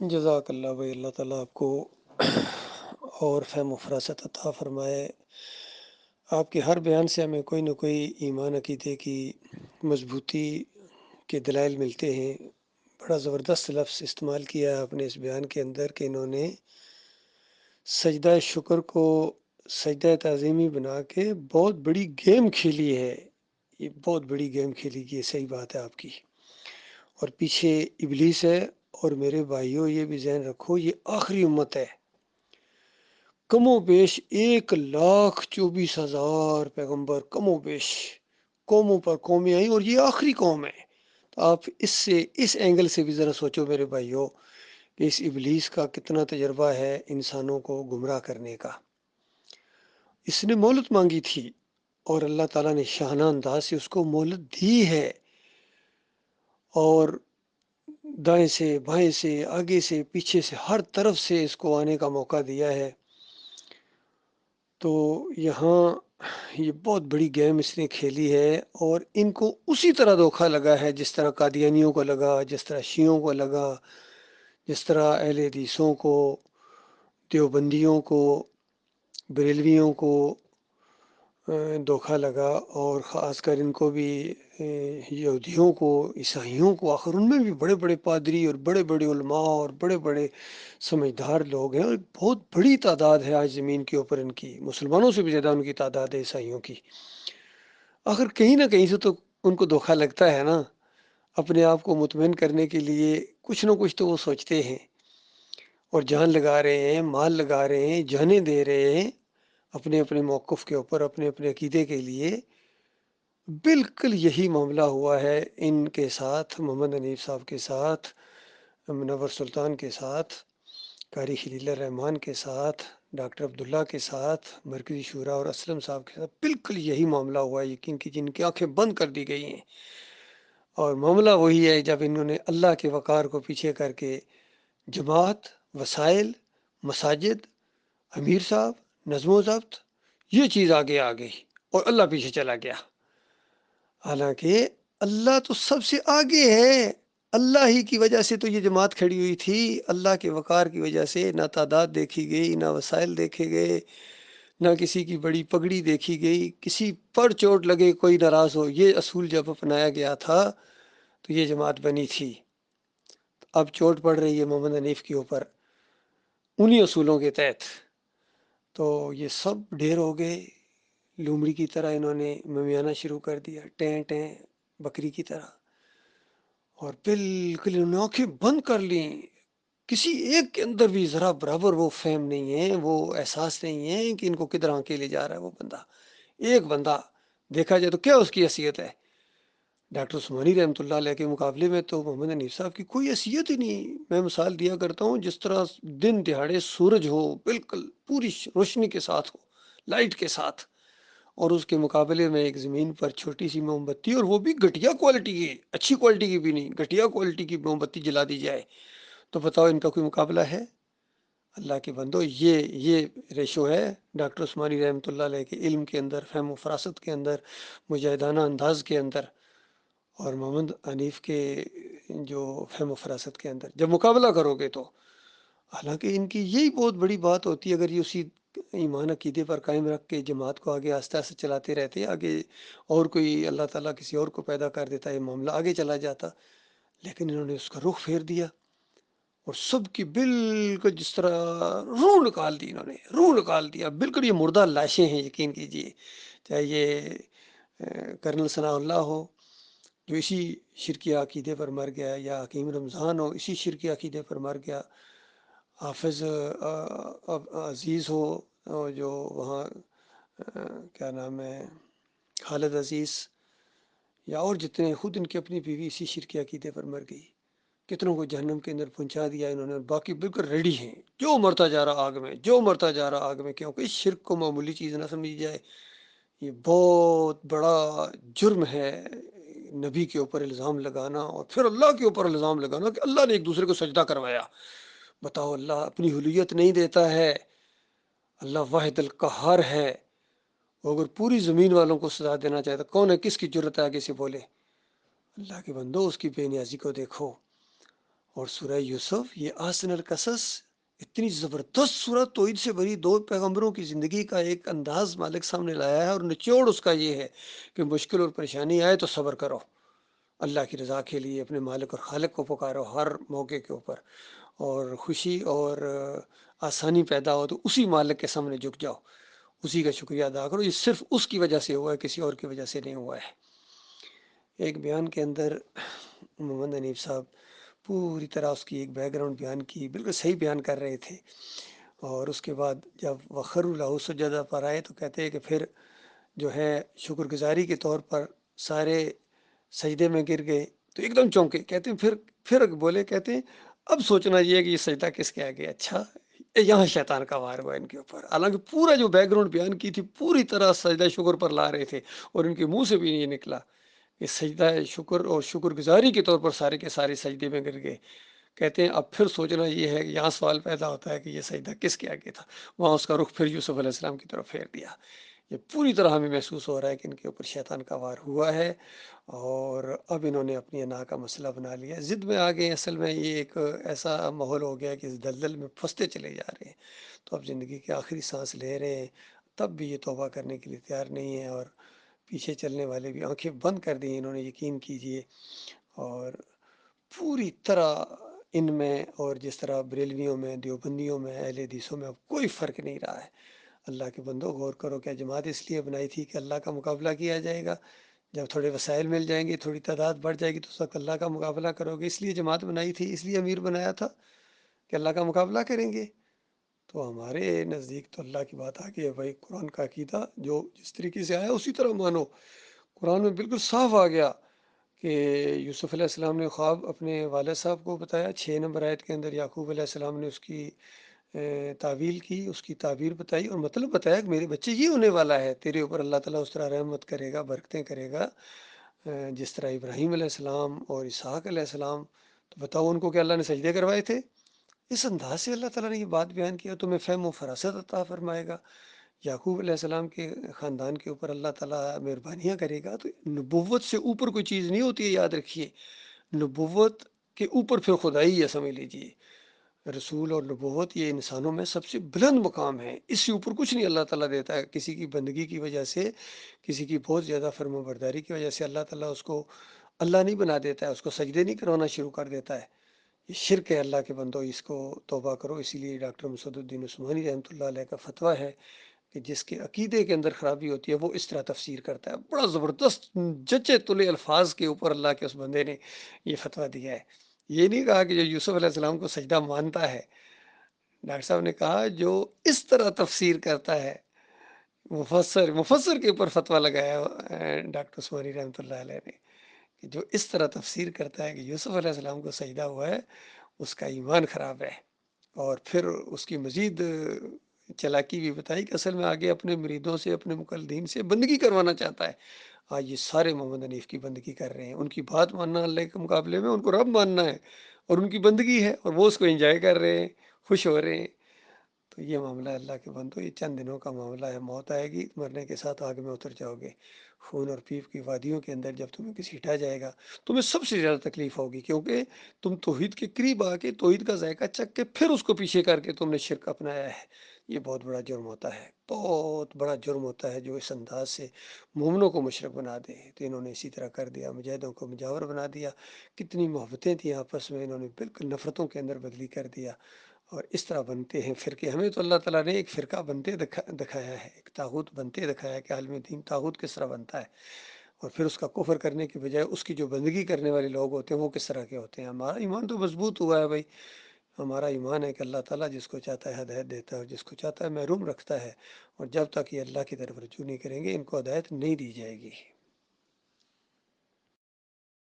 جزاک اللہ بھائی، اللہ تعالیٰ آپ کو اور فہم و فراست عطا فرمائے۔ آپ کے ہر بیان سے ہمیں کوئی نہ کوئی ایمان عقیدے کی مضبوطی کے دلائل ملتے ہیں۔ بڑا زبردست لفظ استعمال کیا ہے آپ نے اس بیان کے اندر کہ انہوں نے سجدہ شکر کو سجدہ تعظیمی بنا کے بہت بڑی گیم کھیلی ہے۔ یہ بہت بڑی گیم کھیلی کی، یہ صحیح بات ہے آپ کی۔ اور پیچھے ابلیس ہے، اور میرے بھائیوں یہ بھی ذہن رکھو یہ آخری امت ہے۔ کم و بیش 1,24,000 پیغمبر، کم و بیش قوموں پر قومیں آئیں، اور یہ آخری قوم ہے۔ تو آپ اس اینگل سے بھی ذرا سوچو میرے بھائیوں کہ اس ابلیس کا کتنا تجربہ ہے انسانوں کو گمراہ کرنے کا۔ اس نے مہلت مانگی تھی، اور اللہ تعالیٰ نے شاہانہ انداز سے اس کو مہلت دی ہے، اور دائیں سے بائیں سے آگے سے پیچھے سے ہر طرف سے اس کو آنے کا موقع دیا ہے۔ تو یہاں یہ بہت بڑی گیم اس نے کھیلی ہے، اور ان کو اسی طرح دھوکا لگا ہے جس طرح قادیانیوں کو لگا، جس طرح شیعوں کو لگا، جس طرح اہل حدیثوں کو، دیوبندیوں کو، بریلویوں کو دھوکا لگا، اور خاص کر ان کو بھی یہودیوں کو، عیسائیوں کو۔ آخر ان میں بھی بڑے بڑے پادری اور بڑے بڑے علماء اور بڑے بڑے سمجھدار لوگ ہیں، اور بہت بڑی تعداد ہے آج زمین کے اوپر ان کی، مسلمانوں سے بھی زیادہ ان کی تعداد ہے عیسائیوں کی۔ آخر کہیں نہ کہیں سے تو ان کو دھوکا لگتا ہے نا، اپنے آپ کو مطمئن کرنے کے لیے کچھ نہ کچھ تو وہ سوچتے ہیں، اور جان لگا رہے ہیں، مال لگا رہے ہیں، جانیں دے رہے ہیں اپنے اپنے موقف کے اوپر، اپنے اپنے عقیدے کے لیے۔ بالکل یہی معاملہ ہوا ہے ان کے ساتھ، محمد حنیف صاحب کے ساتھ، منور سلطان کے ساتھ، قاری خلیل الرحمان کے ساتھ، ڈاکٹر عبداللہ کے ساتھ، مرکزی شورا اور اسلم صاحب کے ساتھ بالکل یہی معاملہ ہوا ہے، یقین کی جن کی آنکھیں بند کر دی گئی ہیں۔ اور معاملہ وہی ہے جب انہوں نے اللہ کے وقار کو پیچھے کر کے جماعت، وسائل، مساجد، امیر صاحب، نظم و ضبط، یہ چیز آگے آ گئی اور اللہ پیچھے چلا گیا۔ حالانکہ اللہ تو سب سے آگے ہے، اللہ ہی کی وجہ سے تو یہ جماعت کھڑی ہوئی تھی، اللہ کے وقار کی وجہ سے نہ تعداد دیکھی گئی، نہ وسائل دیکھے گئے، نہ کسی کی بڑی پگڑی دیکھی گئی، کسی پر چوٹ لگے کوئی ناراض ہو، یہ اصول جب اپنایا گیا تھا تو یہ جماعت بنی تھی۔ اب چوٹ پڑ رہی ہے محمد حنیف کے اوپر انہی اصولوں کے تحت، تو یہ سب ڈھیر ہو گئے۔ لومڑی کی طرح انہوں نے ممیانا شروع کر دیا، ٹیں ٹیں بکری کی طرح، اور بالکل انہوں نے آنکھیں بند کر لیں۔ کسی ایک کے اندر بھی ذرا برابر وہ فہم نہیں ہے، وہ احساس نہیں ہے کہ ان کو کدھر آنکھیں لے جا رہا ہے وہ بندہ۔ ایک بندہ دیکھا جائے تو کیا اس کی حیثیت ہے؟ ڈاکٹر عثمانی رحمۃ اللہ علیہ کے مقابلے میں تو محمد حنیف صاحب کی کوئی حیثیت ہی نہیں۔ میں مثال دیا کرتا ہوں، جس طرح دن دہاڑے سورج ہو، بالکل پوری روشنی کے ساتھ ہو، لائٹ کے ساتھ، اور اس کے مقابلے میں ایک زمین پر چھوٹی سی موم بتی، اور وہ بھی گھٹیا کوالٹی کی، اچھی کوالٹی کی بھی نہیں، گھٹیا کوالٹی کی موم بتی جلا دی جائے، تو بتاؤ ان کا کوئی مقابلہ ہے؟ اللہ کے بندو، یہ ریشو ہے ڈاکٹر عثمانی رحمۃ اللہ علیہ کے علم کے اندر، فہم و فراست کے اندر، مجاہدانہ انداز کے اندر، اور محمد حنیف کے جو فہم و فراست کے اندر جب مقابلہ کرو گے تو حالانکہ ان کی یہی بہت بڑی بات ہوتی ہے، اگر یہ اسی ایمان عقیدے پر قائم رکھ کے جماعت کو آگے آہستہ آہستہ چلاتے رہتے، آگے اور کوئی اللہ تعالیٰ کسی اور کو پیدا کر دیتا، یہ معاملہ آگے چلا جاتا، لیکن انہوں نے اس کا رخ پھیر دیا، اور سب کی بالکل جس طرح روح نکال دی، انہوں نے روح نکال دیا، بالکل یہ مردہ لاشیں ہیں، یقین کیجئے، چاہے یہ کرنل ثناء اللہ ہو جو اسی شرکی عقیدے پر مر گیا، یا حکیم رمضان ہو اسی شرکی عقیدے پر مر گیا، حافظ عزیز ہو جو وہاں کیا نام ہے خالد عزیز، یا اور جتنے، خود ان کی اپنی بیوی اسی شرکی عقیدے پر مر گئی، کتنوں کو جہنم کے اندر پہنچا دیا انہوں نے، باقی بالکل ریڈی ہیں، جو مرتا جا رہا آگ میں، جو مرتا جا رہا آگ میں، کیونکہ اس شرک کو معمولی چیز نہ سمجھی جائے، یہ بہت بڑا جرم ہے نبی کے اوپر الزام لگانا، اور پھر اللہ کے اوپر الزام لگانا کہ اللہ نے ایک دوسرے کو سجدہ کروایا۔ بتاؤ، اللہ اپنی حلیت نہیں دیتا ہے؟ اللہ واحد القہار ہے، وہ اگر پوری زمین والوں کو سزا دینا چاہتا، کون ہے، کس کی جرت ہے آگے سے بولے؟ اللہ کے بندو، اس کی بے نیازی کو دیکھو، اور سورہ یوسف یہ آسن القصص اتنی زبردست صورت توحید سے بھری دو پیغمبروں کی زندگی کا ایک انداز مالک سامنے لایا ہے، اور نچوڑ اس کا یہ ہے کہ مشکل اور پریشانی آئے تو صبر کرو، اللہ کی رضا کے لیے اپنے مالک اور خالق کو پکارو ہر موقع کے اوپر، اور خوشی اور آسانی پیدا ہو تو اسی مالک کے سامنے جھک جاؤ، اسی کا شکریہ ادا کرو، یہ صرف اس کی وجہ سے ہوا ہے، کسی اور کی وجہ سے نہیں ہوا ہے۔ ایک بیان کے اندر محمد حنیف صاحب پوری طرح اس کی ایک بیک گراؤنڈ بیان کی، بالکل صحیح بیان کر رہے تھے، اور اس کے بعد جب وخروا لہ سجدا پر آئے تو کہتے ہیں کہ پھر جو ہے شکر گزاری کے طور پر سارے سجدے میں گر گئے، تو ایک دم چونکے، کہتے ہیں پھر بولے، کہتے ہیں اب سوچنا یہ ہے کہ یہ سجدہ کس کے آگے، اچھا یہاں شیطان کا وار ہوا ان کے اوپر، حالانکہ پورا جو بیک گراؤنڈ بیان کی تھی پوری طرح سجدہ شکر پر لا رہے تھے، اور ان کے منہ سے بھی یہ نکلا کہ سجدہ شکر اور شکر گزاری کے طور پر سارے کے سارے سجدے میں گر گئے۔ کہتے ہیں اب پھر سوچنا یہ ہے کہ یہاں سوال پیدا ہوتا ہے کہ یہ سجدہ کس کے آگے تھا، وہاں اس کا رخ پھر یوسف علیہ السلام کی طرف پھیر دیا۔ یہ پوری طرح ہمیں محسوس ہو رہا ہے کہ ان کے اوپر شیطان کا وار ہوا ہے، اور اب انہوں نے اپنی انا کا مسئلہ بنا لیا، ضد میں آ گئے۔ اصل میں یہ ایک ایسا ماحول ہو گیا کہ اس دلدل میں پھنستے چلے جا رہے ہیں، تو اب زندگی کی آخری سانس لے رہے ہیں، تب بھی یہ توبہ کرنے کے لیے تیار نہیں ہے، اور پیچھے چلنے والے بھی آنکھیں بند کر دی انہوں نے، یقین کیجئے۔ اور پوری طرح ان میں، اور جس طرح بریلویوں میں، دیوبندیوں میں، اہل حدیثوں میں اب کوئی فرق نہیں رہا ہے۔ اللہ کے بندو غور کرو، کیا جماعت اس لیے بنائی تھی کہ اللہ کا مقابلہ کیا جائے گا؟ جب تھوڑے وسائل مل جائیں گے، تھوڑی تعداد بڑھ جائے گی، تو اس وقت اللہ کا مقابلہ کرو گے؟ اس لیے جماعت بنائی تھی، اس لیے امیر بنایا تھا کہ اللہ کا مقابلہ کریں گے؟ تو ہمارے نزدیک تو اللہ کی بات آ گئی ہے بھائی، قرآن کا عقیدہ جو جس طریقے سے آیا اسی طرح مانو۔ قرآن میں بالکل صاف آ گیا کہ یوسف علیہ السلام نے خواب اپنے والد صاحب کو بتایا، 6 نمبر آیت کے اندر یعقوب علیہ السلام نے اس کی تعویل کی، اس کی تعبیر بتائی، اور مطلب بتایا کہ میرے بچے یہ ہونے والا ہے، تیرے اوپر اللہ تعالیٰ اس طرح رحمت کرے گا، برکتیں کرے گا، جس طرح ابراہیم علیہ السلام اور اسحاق علیہ السلام۔ تو بتاؤ ان کو کہ اللہ نے سجدے کروائے تھے؟ اس انداز سے اللہ تعالیٰ نے یہ بات بیان کیا، تمہیں فہم و فراست عطا فرمائے گا، یعقوب علیہ السلام کے خاندان کے اوپر اللہ تعالیٰ مہربانیاں کرے گا۔ تو نبوت سے اوپر کوئی چیز نہیں ہوتی ہے، یاد رکھیے، نبوت کے اوپر پھر خدائی ہے، سمجھ لیجیے۔ رسول اور نبوت یہ انسانوں میں سب سے بلند مقام ہے، اس سے اوپر کچھ نہیں اللہ تعالیٰ دیتا ہے۔ کسی کی بندگی کی وجہ سے، کسی کی بہت زیادہ فرما برداری کی وجہ سے اللہ تعالیٰ اس کو اللہ نہیں بنا دیتا ہے، اس کو سجدے نہیں کروانا شروع کر دیتا ہے۔ یہ شرک ہے اللہ کے بندو، اس کو توبہ کرو۔ اسی لیے ڈاکٹر مسعود الدین عثمانی رحمۃ اللہ علیہ کا فتویٰ ہے کہ جس کے عقیدے کے اندر خرابی ہوتی ہے وہ اس طرح تفسیر کرتا ہے۔ بڑا زبردست جچے تلے الفاظ کے اوپر اللہ کے اس بندے نے یہ فتویٰ دیا ہے۔ یہ نہیں کہا کہ جو یوسف علیہ السلام کو سجدہ مانتا ہے، ڈاکٹر صاحب نے کہا جو اس طرح تفسیر کرتا ہے، مفسر کے اوپر فتویٰ لگایا ڈاکٹر عثمانی رحمۃ اللہ علیہ نے، کہ جو اس طرح تفسیر کرتا ہے کہ یوسف علیہ السلام کو سجدہ ہوا ہے، اس کا ایمان خراب ہے۔ اور پھر اس کی مزید چلاکی بھی بتائی کہ اصل میں آگے اپنے مریدوں سے، اپنے مقلدین سے بندگی کروانا چاہتا ہے۔ آج یہ سارے محمد حنیف کی بندگی کر رہے ہیں، ان کی بات ماننا اللہ کے مقابلے میں ان کو رب ماننا ہے، اور ان کی بندگی ہے، اور وہ اس کو انجوائے کر رہے ہیں، خوش ہو رہے ہیں۔ تو یہ معاملہ ہے اللہ کے بندو، یہ چند دنوں کا معاملہ ہے، موت آئے گی، مرنے کے ساتھ آگ میں اتر جاؤ گے۔ خون اور پیپ کی وادیوں کے اندر جب تمہیں گھسیٹا جائے گا، تمہیں سب سے زیادہ تکلیف ہوگی، کیونکہ تم توحید کے قریب آ کے توحید کا ذائقہ چکھ کے پھر اس کو پیچھے کر کے تم نے شرک اپنایا ہے۔ یہ بہت بڑا جرم ہوتا ہے، بہت بڑا جرم ہوتا ہے جو اس انداز سے مومنوں کو مشرک بنا دے۔ تو انہوں نے اسی طرح کر دیا، مجاہدوں کو مجاور بنا دیا، کتنی محبتیں تھیں آپس میں، انہوں نے بالکل نفرتوں کے اندر بدلی کر دیا، اور اس طرح بنتے ہیں فرقے۔ ہمیں تو اللہ تعالیٰ نے ایک فرقہ بنتے دکھایا ہے، ایک طاغوت بنتے دکھایا ہے کہ عالم دین طاغوت کس طرح بنتا ہے، اور پھر اس کا کفر کرنے کی بجائے اس کی جو بندگی کرنے والے لوگ ہوتے ہیں وہ کس طرح کے ہوتے ہیں۔ ہمارا ایمان تو مضبوط ہوا ہے بھائی، ہمارا ایمان ہے کہ اللہ تعالیٰ جس کو چاہتا ہے ہدایت دیتا ہے، اور جس کو چاہتا ہے محروم رکھتا ہے، اور جب تک یہ اللہ کی طرف رجوع نہیں کریں گے ان کو ہدایت نہیں دی جائے گی۔